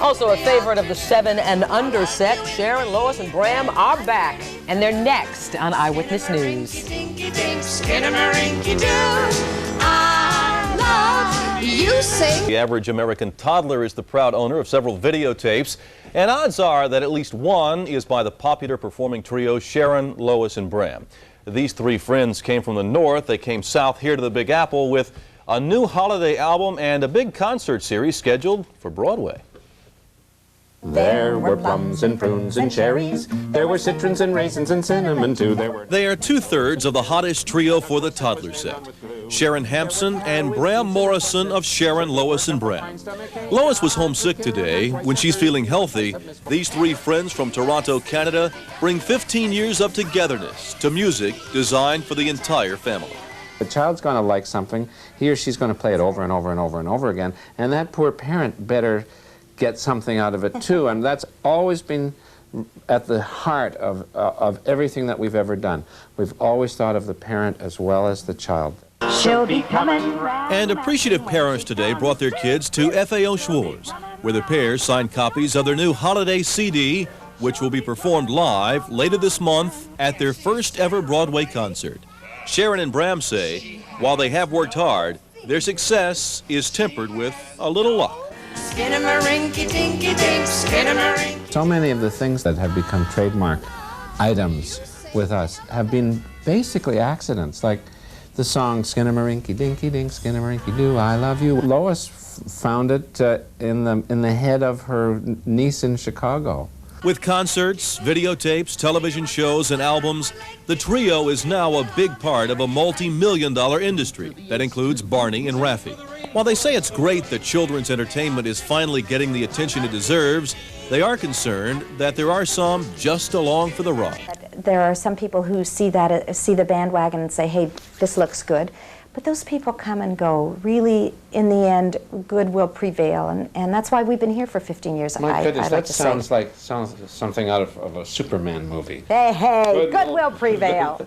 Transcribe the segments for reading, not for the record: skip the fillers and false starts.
Also a favorite of the 7 and under set, Sharon, Lois, and Bram are back. And they're next on Eyewitness News. The average American toddler is the proud owner of several videotapes, and odds are that at least one is by the popular performing trio Sharon, Lois, and Bram. These three friends came from the north. They came south here to the Big Apple with a new holiday album and a big concert series scheduled for Broadway. There were plums and prunes and cherries. There were citrons and raisins and cinnamon too. They are 2/3 of the hottest trio for the toddler set. Sharon Hampson and Bram Morrison of Sharon, Lois and Bram. Lois was homesick today. When she's feeling healthy, these three friends from Toronto, Canada bring 15 years of togetherness to music designed for the entire family. The child's going to like something. He or she's going to play it over and over and over and over again. And that poor parent better get something out of it too, and that's always been at the heart of everything that we've ever done. We've always thought of the parent as well as the child. She'll be coming round. And appreciative parents today brought their kids to FAO Schwartz, where the pair signed copies of their new holiday CD, which will be performed live later this month at their first ever Broadway concert. Sharon and Bram say, while they have worked hard, their success is tempered with a little luck. So many of the things that have become trademark items with us have been basically accidents, like the song Skinnamarink-a-dinky-dink, Skinnamarink-a-doo, I love you. Lois found it in the head of her niece in Chicago. With concerts, videotapes, television shows, and albums, the trio is now a big part of a multi-million-dollar industry that includes Barney and Raffi. While they say it's great that children's entertainment is finally getting the attention it deserves, they are concerned that there are some just along for the ride. There are some people who see the bandwagon and say, hey, this looks good. But those people come and go. Really, in the end, good will prevail, and that's why we've been here for 15 years. My goodness, that sounds like something out of a Superman movie. Hey, good will prevail.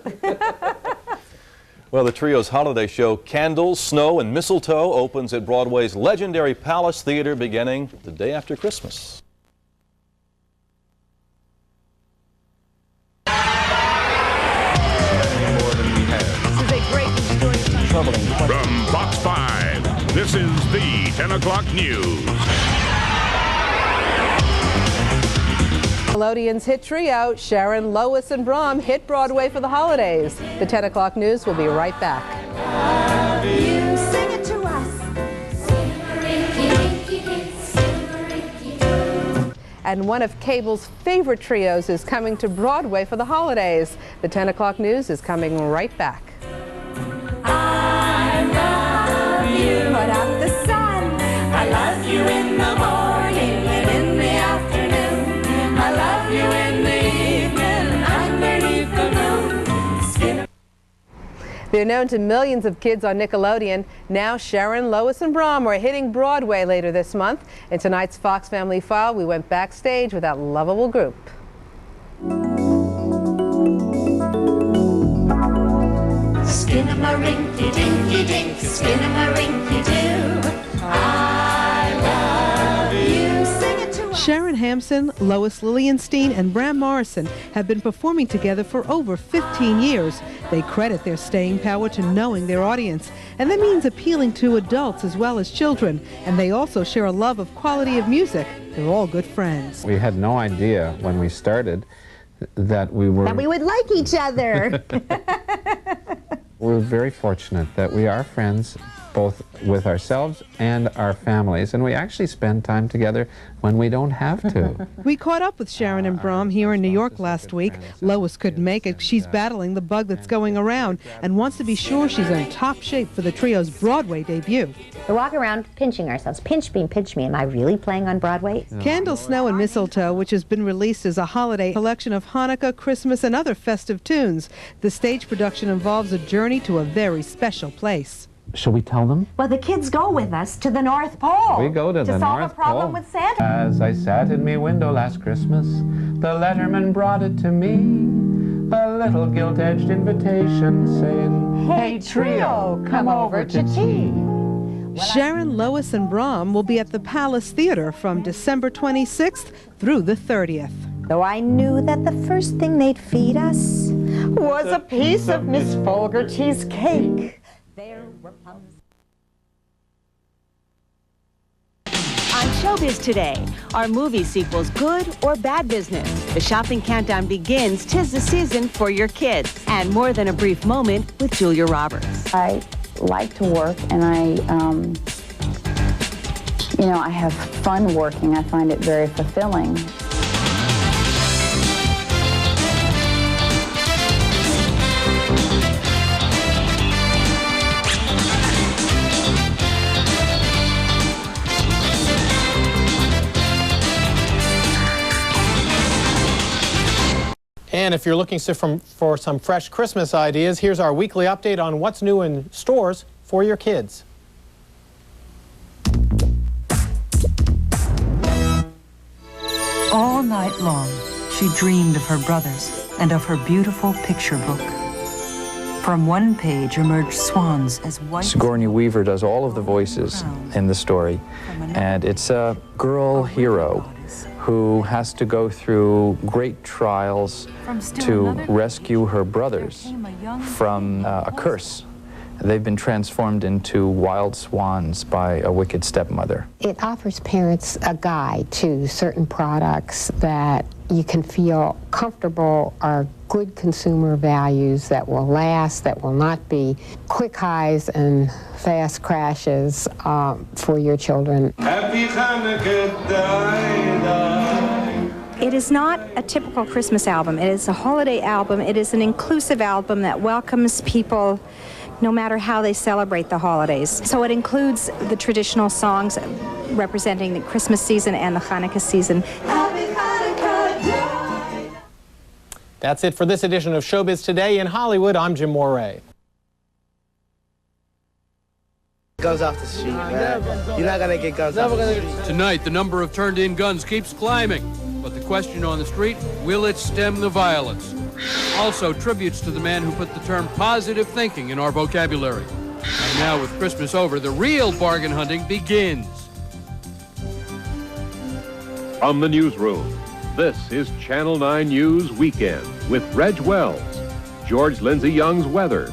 Well, the trio's holiday show, Candles, Snow, and Mistletoe, opens at Broadway's legendary Palace Theater beginning the day after Christmas. From Fox 5, this is the 10 o'clock news. Nickelodeon's hit trio, Sharon, Lois, and Bram, hit Broadway for the holidays. The 10 o'clock news will be right back. You sing it to us. And one of cable's favorite trios is coming to Broadway for the holidays. The 10 o'clock news is coming right back. I love you, put out the sun. I love you in the morning and in the afternoon. I love you in the evening underneath the moon. They're known to millions of kids on Nickelodeon. Now Sharon, Lois, and Bram are hitting Broadway later this month. In tonight's Fox Family File, we went backstage with that lovable group. Skinnamarink-a-dinky-dink, skinnamarink-a-doo. I love you. Sing it to us. Sharon Hampson, Lois Lillienstein, and Bram Morrison have been performing together for over 15 years. They credit their staying power to knowing their audience, and that means appealing to adults as well as children. And they also share a love of quality of music. They're all good friends. We had no idea when we started that we would like each other. We're very fortunate that we are friends both with ourselves and our families, and we actually spend time together when we don't have to. We caught up with Sharon and Bram here in New York last week. Lois couldn't make it. She's battling the bug that's going around and wants to be sure she's in top shape for the trio's Broadway debut. We walk around pinching ourselves. Pinch me, pinch me. Am I really playing on Broadway? Candles, Snow, and Mistletoe, which has been released as a holiday collection of Hanukkah, Christmas, and other festive tunes. The stage production involves a journey to a very special place. Shall we tell them? Well, the kids go with us to the North Pole. We go to the North Pole. To solve a problem with Santa. As I sat in me window last Christmas, the letterman brought it to me. A little gilt-edged invitation saying, Hey, trio, come over to tea. Sharon Lois and Bram will be at the Palace Theater from December 26th through the 30th. Though I knew that the first thing they'd feed us was a piece of Miss Fogarty's cake. There were plums. On Showbiz today, are movie sequels good or bad business? The shopping countdown begins. 'Tis the season for your kids. And More Than a Brief Moment with Julia Roberts. I like to work, and I have fun working. I find it very fulfilling. And if you're looking for some fresh Christmas ideas, here's our weekly update on what's new in stores for your kids. All night long, she dreamed of her brothers and of her beautiful picture book. From one page emerged swans as white... Sigourney Weaver does all of the voices in the story, and it's a girl hero who has to go through great trials to rescue her brothers from a curse. They've been transformed into wild swans by a wicked stepmother. It offers parents a guide to certain products that you can feel comfortable are good consumer values that will last, that will not be quick highs and fast crashes for your children. Happy Hanukkah, It is not a typical Christmas album. It is a holiday album. It is an inclusive album that welcomes people no matter how they celebrate the holidays. So it includes the traditional songs representing the Christmas season and the Hanukkah season. That's it for this edition of Showbiz Today. In Hollywood, I'm Jim Moray. Guns off the street, man. You're not gonna get guns off the street. Tonight, the number of turned-in guns keeps climbing. But the question on the street, will it stem the violence? Also, tributes to the man who put the term positive thinking in our vocabulary. And now, with Christmas over, the real bargain hunting begins. From the newsroom, this is Channel 9 News Weekend with Reg Wells, George Lindsay Young's weather,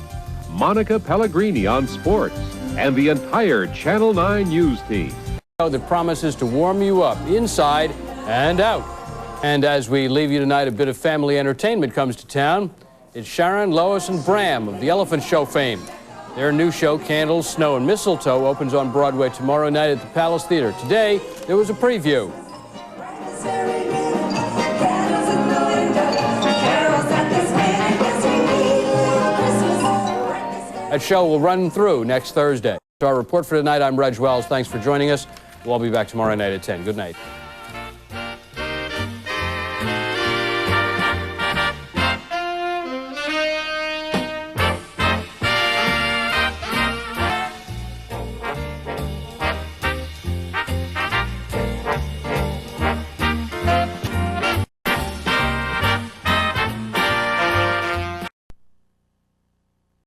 Monica Pellegrini on sports, and the entire Channel 9 News team. That promises to warm you up inside and out. And as we leave you tonight, a bit of family entertainment comes to town. It's Sharon, Lois, and Bram of the Elephant Show fame. Their new show, Candles, Snow, and Mistletoe, opens on Broadway tomorrow night at the Palace Theater. Today, there was a preview. That show will run through next Thursday. So our report for tonight, I'm Reg Wells. Thanks for joining us. We'll all be back tomorrow night at 10. Good night.